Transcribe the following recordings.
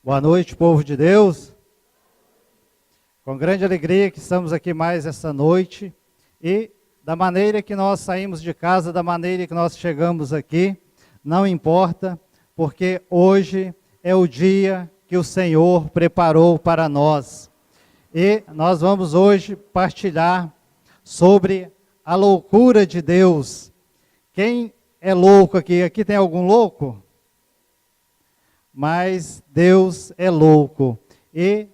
Boa noite, povo de Deus. Com grande alegria que estamos aqui mais essa noite. E da maneira que nós saímos de casa, da maneira que nós chegamos aqui, não importa, porque hoje é o dia que o Senhor preparou para nós. E nós vamos hoje partilhar sobre a loucura de Deus. Quem é louco aqui? Aqui tem algum louco? Mas Deus é louco. E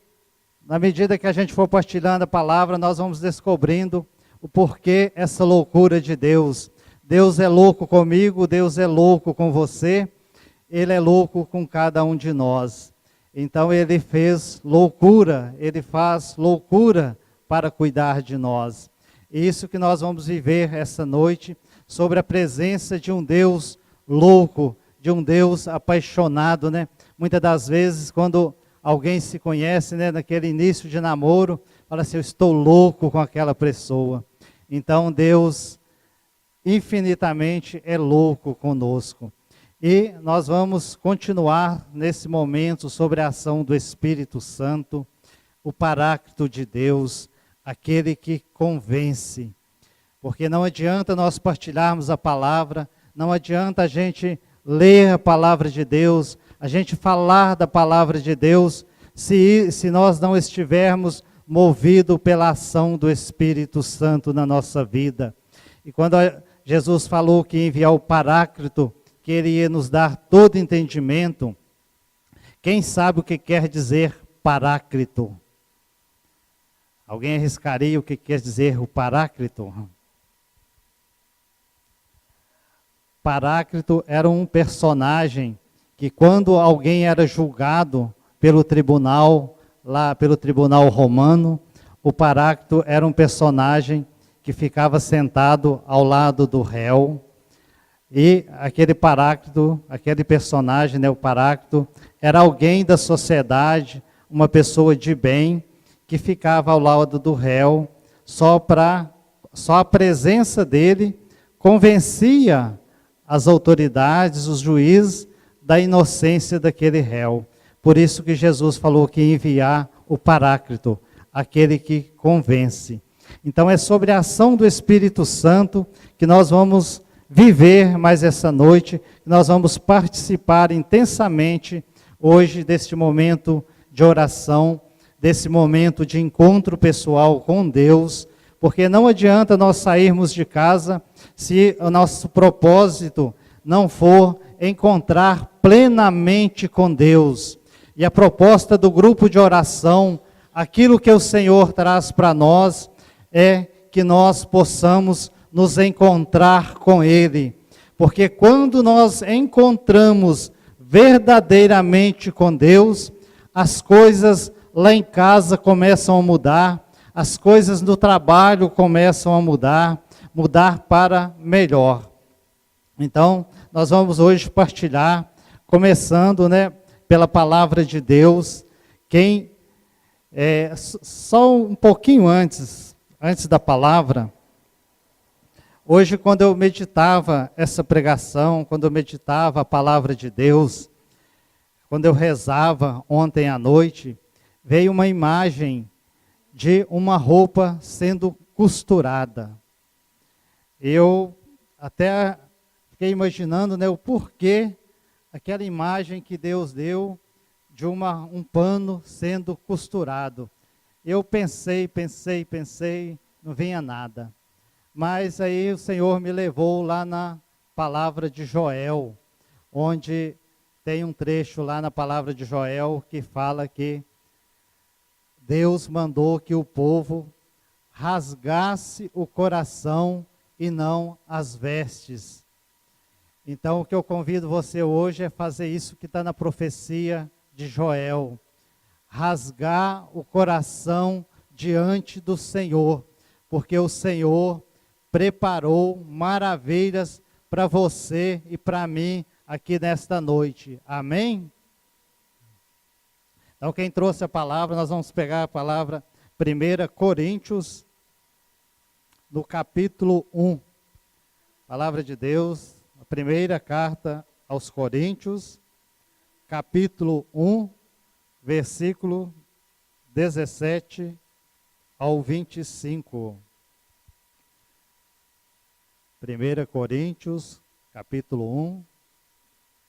na medida que a gente for partilhando a palavra, nós vamos descobrindo o porquê essa loucura de Deus. Deus é louco comigo, Deus é louco com você, Ele é louco com cada um de nós. Então Ele fez loucura, Ele faz loucura para cuidar de nós. E isso que nós vamos viver essa noite, sobre a presença de um Deus louco, de um Deus apaixonado, né? Muitas das vezes, quando alguém se conhece, né, naquele início de namoro, fala assim, eu estou louco com aquela pessoa. Então, Deus infinitamente é louco conosco. E nós vamos continuar nesse momento sobre a ação do Espírito Santo, o Paráclito de Deus, aquele que convence. Porque não adianta nós partilharmos a palavra, não adianta a gente ler a palavra de Deus, a gente falar da palavra de Deus, se nós não estivermos movidos pela ação do Espírito Santo na nossa vida. E quando Jesus falou que ia enviar o Paráclito, que Ele ia nos dar todo entendimento, quem sabe o que quer dizer Paráclito? Alguém arriscaria o que quer dizer o Paráclito? Paráclito era um personagem que quando alguém era julgado pelo tribunal, lá pelo tribunal romano, o Paráclito era um personagem que ficava sentado ao lado do réu. E aquele Paráclito, aquele personagem, né, o Paráclito, era alguém da sociedade, uma pessoa de bem, que ficava ao lado do réu, só a presença dele convencia as autoridades, os juízes, da inocência daquele réu. Por isso que Jesus falou que ia enviar o Paráclito, aquele que convence. Então é sobre a ação do Espírito Santo que nós vamos viver mais essa noite, que nós vamos participar intensamente hoje deste momento de oração, desse momento de encontro pessoal com Deus, porque não adianta nós sairmos de casa se o nosso propósito não for encontrar plenamente com Deus. E a proposta do grupo de oração, aquilo que o Senhor traz para nós, é que nós possamos nos encontrar com Ele. Porque quando nós encontramos verdadeiramente com Deus, as coisas lá em casa começam a mudar, as coisas no trabalho começam a mudar para melhor. Então, nós vamos hoje partilhar, começando, né, pela palavra de Deus. Só um pouquinho antes da palavra, hoje quando eu meditava essa pregação, quando eu meditava a palavra de Deus, quando eu rezava ontem à noite, veio uma imagem de uma roupa sendo costurada. Eu até fiquei imaginando, né, o porquê aquela imagem que Deus deu de um pano sendo costurado. Eu pensei, não vinha nada. Mas aí o Senhor me levou lá na palavra de Joel, onde tem um trecho lá na palavra de Joel que fala que Deus mandou que o povo rasgasse o coração e não as vestes. Então, o que eu convido você hoje é fazer isso que está na profecia de Joel. Rasgar o coração diante do Senhor, porque o Senhor preparou maravilhas para você e para mim aqui nesta noite. Amém? Então, quem trouxe a palavra, nós vamos pegar a palavra 1 Coríntios, no capítulo 1. Palavra de Deus. A primeira carta aos Coríntios, capítulo 1, versículo 17 ao 25. 1 Coríntios, capítulo 1,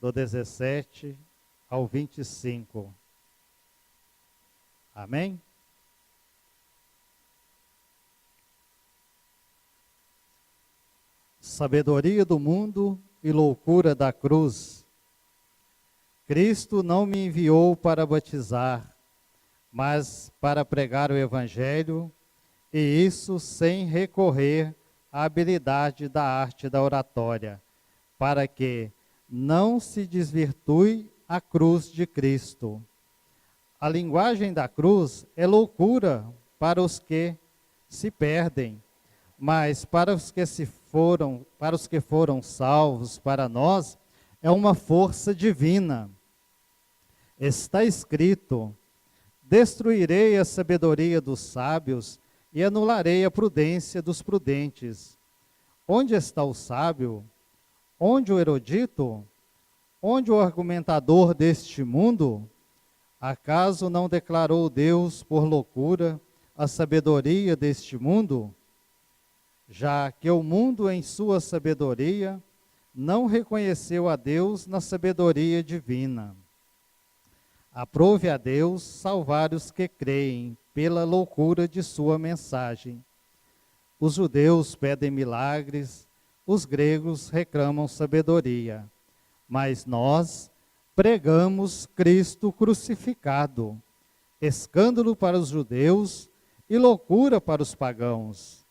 do 17 ao 25. Amém? Sabedoria do mundo e loucura da cruz. Cristo não me enviou para batizar, mas para pregar o Evangelho, e isso sem recorrer à habilidade da arte da oratória, para que não se desvirtue a cruz de Cristo. A linguagem da cruz é loucura para os que se perdem, mas para os que foram salvos, para nós, é uma força divina. Está escrito: destruirei a sabedoria dos sábios e anularei a prudência dos prudentes. Onde está o sábio? Onde o erudito? Onde o argumentador deste mundo? Acaso não declarou Deus por loucura a sabedoria deste mundo? Já que o mundo em sua sabedoria não reconheceu a Deus na sabedoria divina. Aprove a Deus salvar os que creem pela loucura de sua mensagem. Os judeus pedem milagres, os gregos reclamam sabedoria, mas nós pregamos Cristo crucificado, escândalo para os judeus e loucura para os pagãos.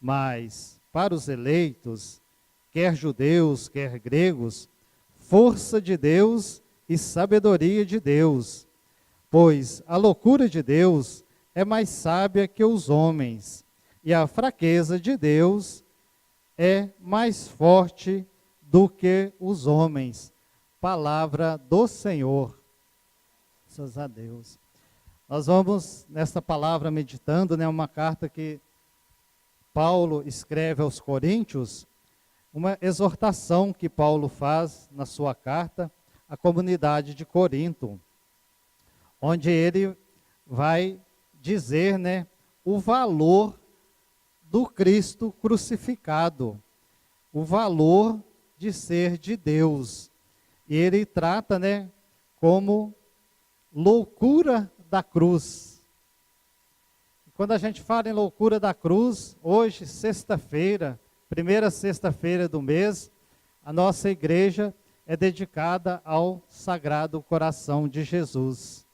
Mas, para os eleitos, quer judeus, quer gregos, força de Deus e sabedoria de Deus, pois a loucura de Deus é mais sábia que os homens, e a fraqueza de Deus é mais forte do que os homens. Palavra do Senhor. Graças a Deus. Nós vamos, nesta palavra, meditando, uma carta que Paulo escreve aos Coríntios, uma exortação que Paulo faz na sua carta à comunidade de Corinto, onde ele vai dizer, o valor do Cristo crucificado, o valor de ser de Deus. E ele trata, como loucura da cruz. Quando a gente fala em loucura da cruz, hoje, sexta-feira, primeira sexta-feira do mês, a nossa igreja é dedicada ao Sagrado Coração de Jesus.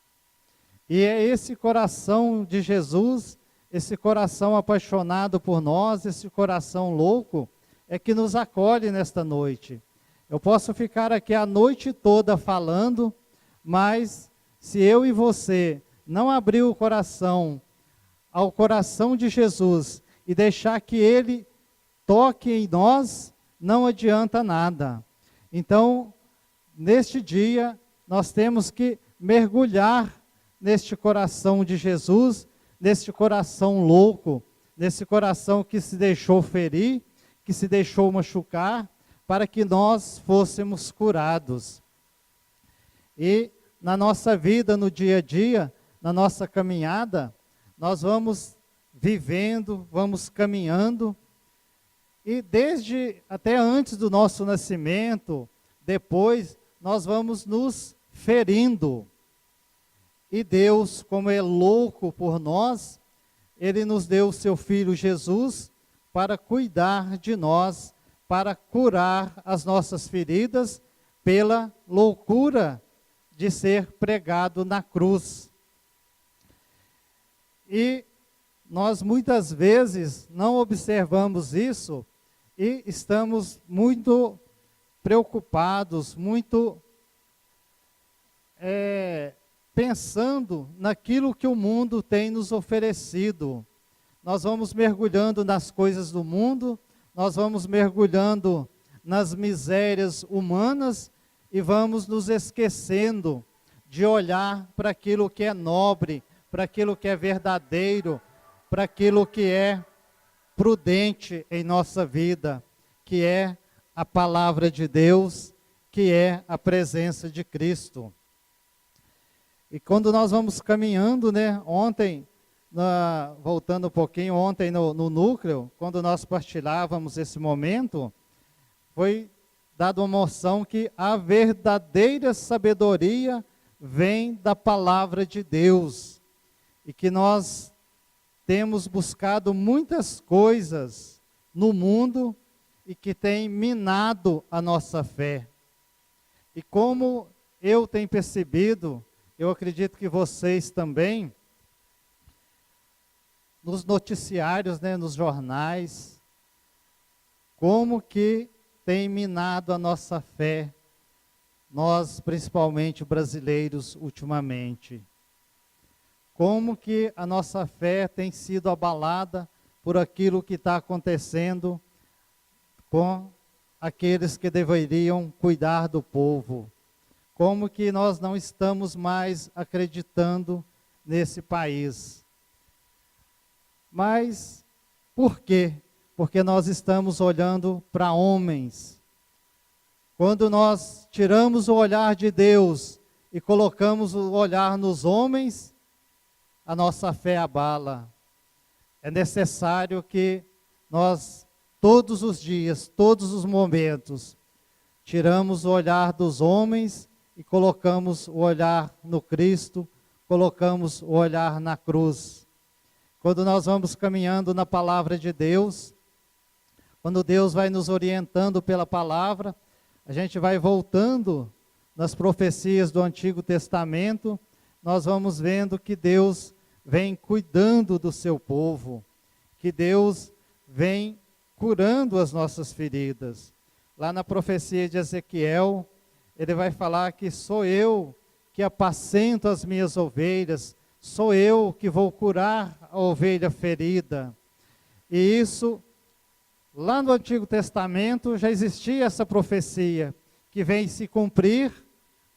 E é esse coração de Jesus, esse coração apaixonado por nós, esse coração louco, é que nos acolhe nesta noite. Eu posso ficar aqui a noite toda falando, mas se eu e você não abrir o coração ao coração de Jesus e deixar que Ele toque em nós, não adianta nada. Então, neste dia, nós temos que mergulhar neste coração de Jesus, neste coração louco, nesse coração que se deixou ferir, que se deixou machucar, para que nós fôssemos curados. E na nossa vida, no dia a dia, na nossa caminhada, nós vamos vivendo, vamos caminhando, e desde até antes do nosso nascimento, depois, nós vamos nos ferindo. E Deus, como é louco por nós, Ele nos deu o seu Filho Jesus para cuidar de nós, para curar as nossas feridas pela loucura de ser pregado na cruz. E nós muitas vezes não observamos isso e estamos muito preocupados, muito pensando naquilo que o mundo tem nos oferecido. Nós vamos mergulhando nas coisas do mundo, nós vamos mergulhando nas misérias humanas e vamos nos esquecendo de olhar para aquilo que é nobre, para aquilo que é verdadeiro, para aquilo que é prudente em nossa vida, que é a palavra de Deus, que é a presença de Cristo. E quando nós vamos caminhando, né, ontem, voltando um pouquinho, ontem no núcleo, quando nós partilhávamos esse momento, foi dada uma moção que a verdadeira sabedoria vem da palavra de Deus. E que nós temos buscado muitas coisas no mundo e que tem minado a nossa fé. E como eu tenho percebido, eu acredito que vocês também, nos noticiários, né, nos jornais, como que tem minado a nossa fé, nós, principalmente brasileiros, ultimamente. Como que a nossa fé tem sido abalada por aquilo que está acontecendo com aqueles que deveriam cuidar do povo. Como que nós não estamos mais acreditando nesse país. Mas por quê? Porque nós estamos olhando para homens. Quando nós tiramos o olhar de Deus e colocamos o olhar nos homens, a nossa fé abala. É necessário que nós, todos os dias, todos os momentos, tiramos o olhar dos homens e colocamos o olhar no Cristo, colocamos o olhar na cruz. Quando nós vamos caminhando na palavra de Deus, quando Deus vai nos orientando pela palavra, a gente vai voltando nas profecias do Antigo Testamento, nós vamos vendo que Deus vem cuidando do seu povo, que Deus vem curando as nossas feridas. Lá na profecia de Ezequiel, ele vai falar que sou eu que apacento as minhas ovelhas, sou eu que vou curar a ovelha ferida. E isso, lá no Antigo Testamento, já existia essa profecia, que vem se cumprir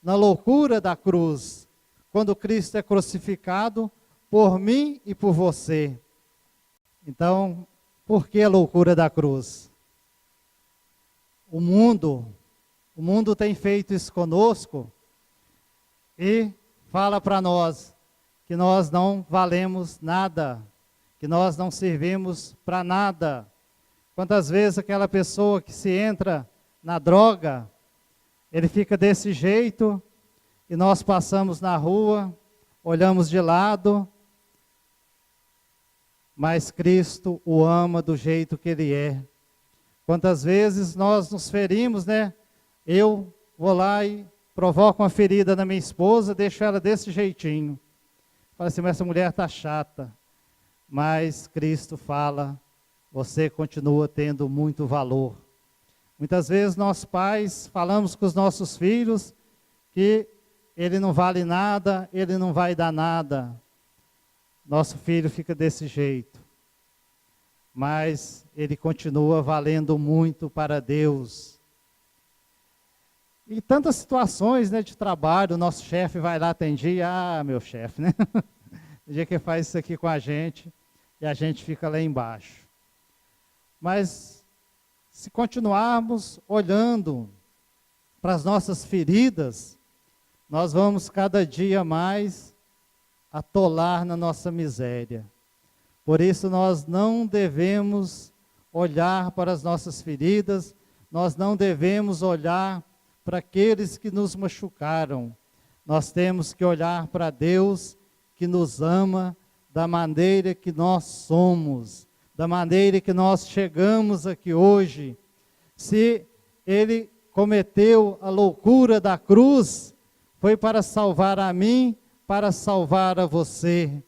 na loucura da cruz, quando Cristo é crucificado por mim e por você. Então, por que a loucura da cruz? O mundo tem feito isso conosco e fala para nós que nós não valemos nada, que nós não servimos para nada. Quantas vezes aquela pessoa que se entra na droga, ele fica desse jeito e nós passamos na rua, olhamos de lado, mas Cristo o ama do jeito que Ele é. Quantas vezes nós nos ferimos, né? Eu vou lá e provoco uma ferida na minha esposa, deixo ela desse jeitinho. Fala assim, mas essa mulher está chata. Mas Cristo fala, você continua tendo muito valor. Muitas vezes nós pais falamos com os nossos filhos que ele não vale nada, ele não vai dar nada. Nosso filho fica desse jeito. Mas ele continua valendo muito para Deus. E tantas situações, né, de trabalho, o nosso chefe vai lá, tem dia, meu chefe, né? Tem dia que faz isso aqui com a gente e a gente fica lá embaixo. Mas se continuarmos olhando para as nossas feridas, nós vamos cada dia mais atolar na nossa miséria. Por isso nós não devemos olhar para as nossas feridas, nós não devemos olhar para aqueles que nos machucaram. Nós temos que olhar para Deus que nos ama da maneira que nós somos, da maneira que nós chegamos aqui hoje. Se Ele cometeu a loucura da cruz, foi para salvar a mim, para salvar a você.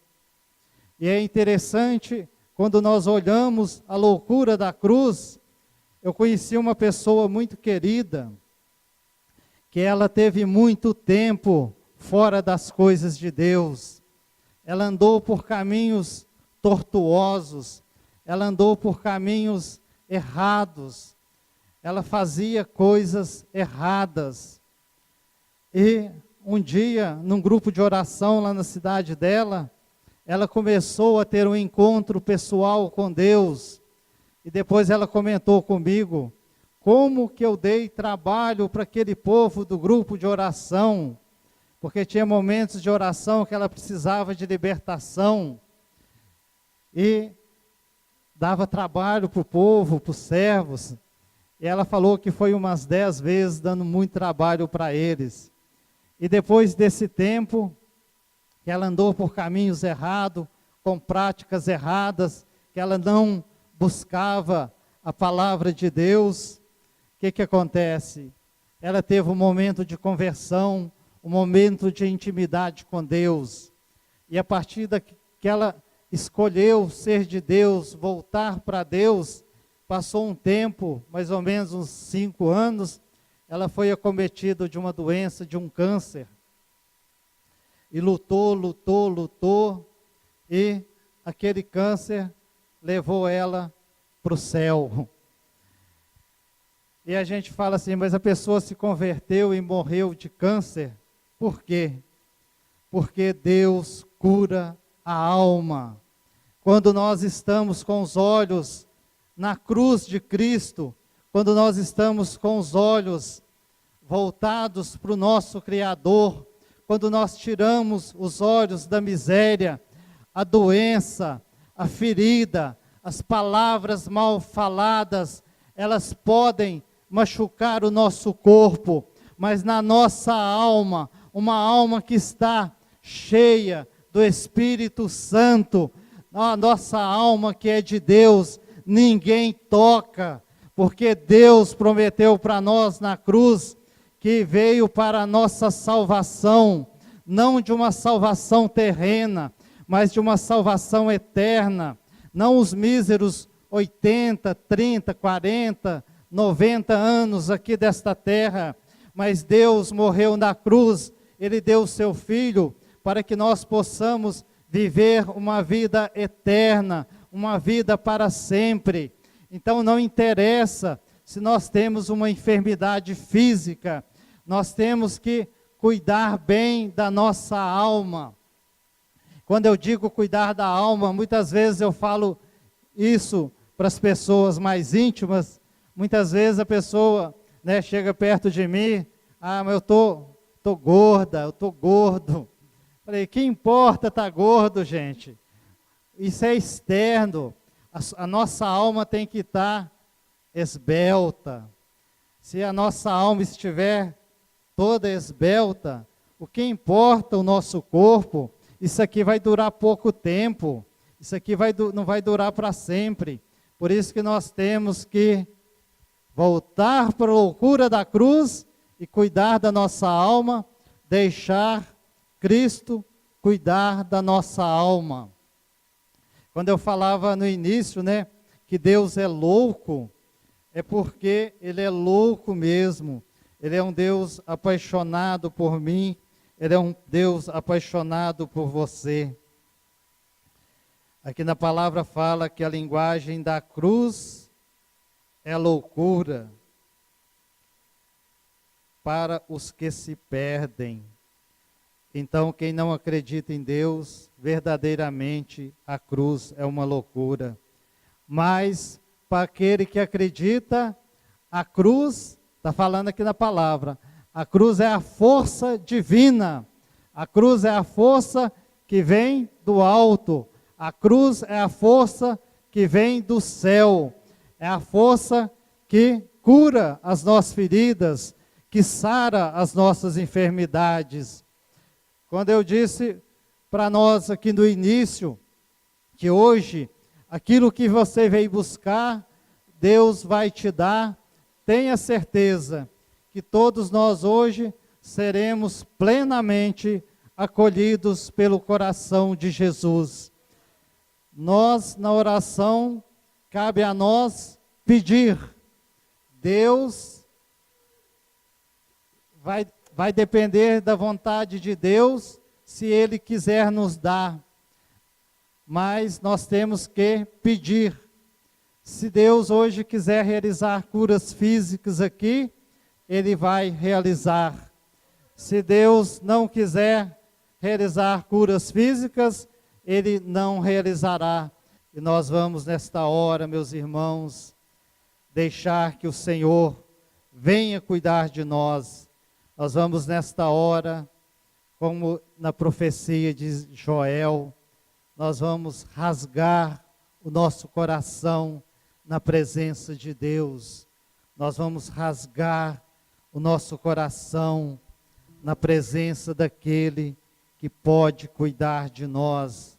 E é interessante, quando nós olhamos a loucura da cruz, eu conheci uma pessoa muito querida, que ela teve muito tempo fora das coisas de Deus. Ela andou por caminhos tortuosos, ela andou por caminhos errados, ela fazia coisas erradas. E um dia, num grupo de oração lá na cidade dela, ela começou a ter um encontro pessoal com Deus. E depois ela comentou comigo, como que eu dei trabalho para aquele povo do grupo de oração. porque tinha momentos de oração que ela precisava de libertação, e dava trabalho para o povo, para os servos, e ela falou que foi umas 10 vezes dando muito trabalho para eles. E depois desse tempo, que ela andou por caminhos errados, com práticas erradas, que ela não buscava a palavra de Deus, o que acontece? Ela teve um momento de conversão, um momento de intimidade com Deus, e a partir que ela escolheu ser de Deus, voltar para Deus, passou um tempo, mais ou menos uns 5 anos, ela foi acometida de uma doença, de um câncer, e lutou, e aquele câncer levou ela para o céu. E a gente fala assim, mas a pessoa se converteu e morreu de câncer, por quê? Porque Deus cura a alma. Quando nós estamos com os olhos na cruz de Cristo, quando nós estamos com os olhos voltados para o nosso Criador, quando nós tiramos os olhos da miséria, a doença, a ferida, as palavras mal faladas, elas podem machucar o nosso corpo, mas na nossa alma, uma alma que está cheia do Espírito Santo, a nossa alma que é de Deus, ninguém toca, porque Deus prometeu para nós na cruz, que veio para a nossa salvação, não de uma salvação terrena, mas de uma salvação eterna, não os míseros 80, 30, 40, 90 anos aqui desta terra, mas Deus morreu na cruz, Ele deu o seu Filho, para que nós possamos viver uma vida eterna, uma vida para sempre. Então não interessa se nós temos uma enfermidade física, nós temos que cuidar bem da nossa alma. Quando eu digo cuidar da alma, muitas vezes eu falo isso para as pessoas mais íntimas. Muitas vezes a pessoa, né, chega perto de mim, mas eu tô gorda, eu tô gordo. Falei, que importa estar gordo, gente? Isso é externo. A nossa alma tem que estar esbelta. Se a nossa alma estiver toda esbelta, o que importa o nosso corpo? Isso aqui vai durar pouco tempo. Isso aqui não vai durar para sempre. Por isso que nós temos que voltar para a loucura da cruz e cuidar da nossa alma, deixar Cristo cuidar da nossa alma. Quando eu falava no início, né, que Deus é louco, é porque Ele é louco mesmo. Ele é um Deus apaixonado por mim, Ele é um Deus apaixonado por você. Aqui na palavra fala que a linguagem da cruz é loucura para os que se perdem. Então, quem não acredita em Deus, verdadeiramente a cruz é uma loucura. Mas, para aquele que acredita, a cruz, está falando aqui na palavra, a cruz é a força divina. A cruz é a força que vem do alto. A cruz é a força que vem do céu. É a força que cura as nossas feridas, que sara as nossas enfermidades. Quando eu disse para nós aqui no início, que hoje, aquilo que você veio buscar, Deus vai te dar, tenha certeza que todos nós hoje seremos plenamente acolhidos pelo coração de Jesus. Nós, na oração, cabe a nós pedir. Deus vai depender da vontade de Deus, se Ele quiser nos dar. Mas nós temos que pedir. Se Deus hoje quiser realizar curas físicas aqui, Ele vai realizar. Se Deus não quiser realizar curas físicas, Ele não realizará. E nós vamos nesta hora, meus irmãos, deixar que o Senhor venha cuidar de nós. Nós vamos nesta hora como na profecia de Joel, nós vamos rasgar o nosso coração na presença de Deus. Nós vamos rasgar o nosso coração na presença daquele que pode cuidar de nós.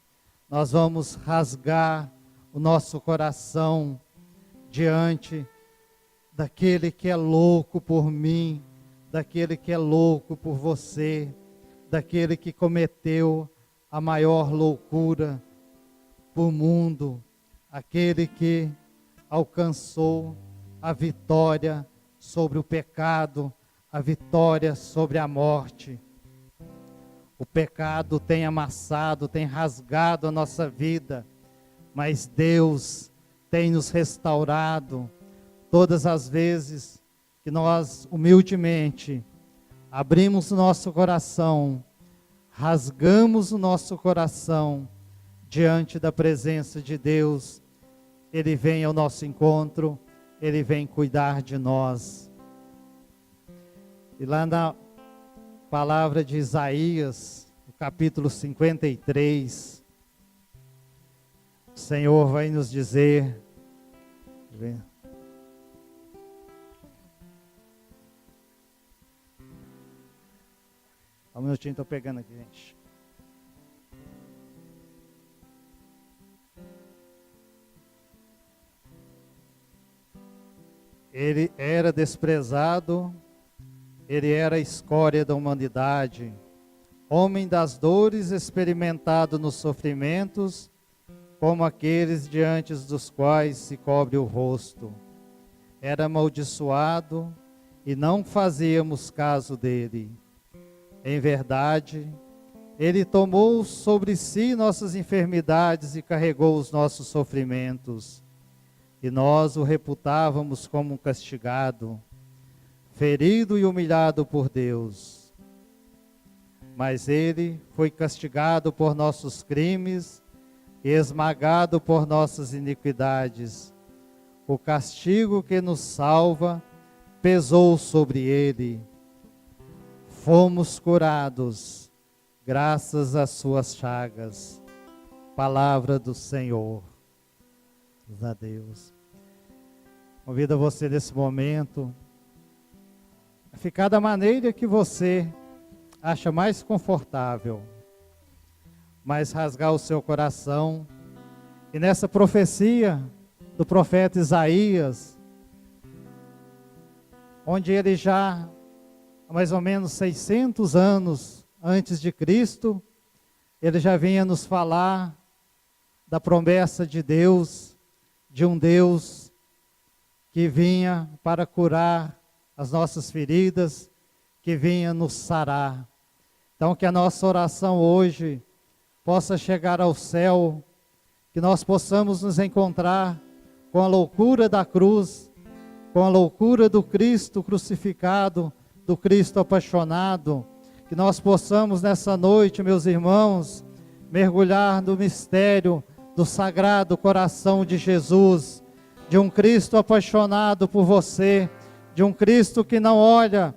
Nós vamos rasgar o nosso coração diante daquele que é louco por mim, daquele que é louco por você, daquele que cometeu a maior loucura do mundo, aquele que alcançou a vitória sobre o pecado, a vitória sobre a morte. O pecado tem amassado, tem rasgado a nossa vida, mas Deus tem nos restaurado todas as vezes que nós humildemente abrimos o nosso coração, rasgamos o nosso coração diante da presença de Deus. Ele vem ao nosso encontro, Ele vem cuidar de nós. E lá na palavra de Isaías, no capítulo 53, o Senhor vai nos dizer, um minutinho, estou pegando aqui, gente. Ele era desprezado, ele era a escória da humanidade, homem das dores, experimentado nos sofrimentos, como aqueles diante dos quais se cobre o rosto. Era amaldiçoado e não fazíamos caso dele. Em verdade, ele tomou sobre si nossas enfermidades e carregou os nossos sofrimentos. E nós o reputávamos como um castigado, ferido e humilhado por Deus. Mas ele foi castigado por nossos crimes e esmagado por nossas iniquidades. O castigo que nos salva pesou sobre ele. Fomos curados, graças às suas chagas. Palavra do Senhor. Graças a Deus. Convido você nesse momento a ficar da maneira que você acha mais confortável, mas rasgar o seu coração. E nessa profecia do profeta Isaías, onde ele já há mais ou menos 600 anos antes de Cristo, ele já vinha nos falar da promessa de Deus, de um Deus que vinha para curar as nossas feridas, que vinha nos sarar. Então que a nossa oração hoje possa chegar ao céu, que nós possamos nos encontrar com a loucura da cruz, com a loucura do Cristo crucificado, do Cristo apaixonado, que nós possamos nessa noite, meus irmãos, mergulhar no mistério do sagrado coração de Jesus, de um Cristo apaixonado por você, de um Cristo que não olha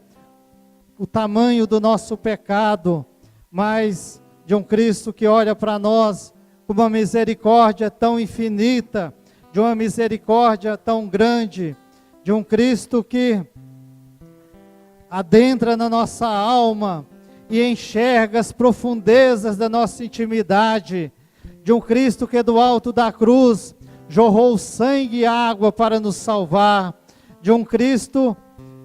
o tamanho do nosso pecado, mas de um Cristo que olha para nós com uma misericórdia tão infinita, de uma misericórdia tão grande, de um Cristo que adentra na nossa alma e enxerga as profundezas da nossa intimidade, de um Cristo que do alto da cruz jorrou sangue e água para nos salvar, de um Cristo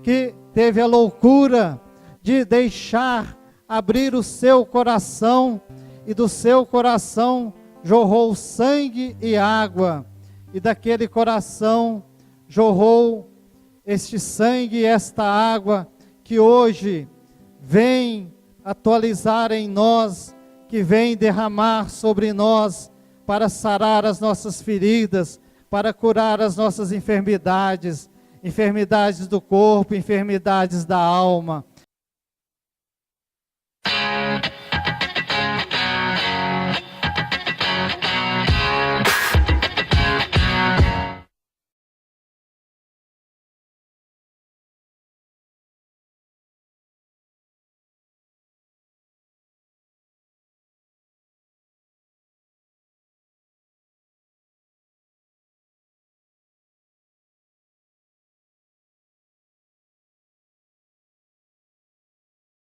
que teve a loucura de deixar abrir o seu coração, e do seu coração jorrou sangue e água, e daquele coração jorrou este sangue e esta água, que hoje vem atualizar em nós, que vem derramar sobre nós, para sarar as nossas feridas, para curar as nossas enfermidades, enfermidades do corpo, enfermidades da alma.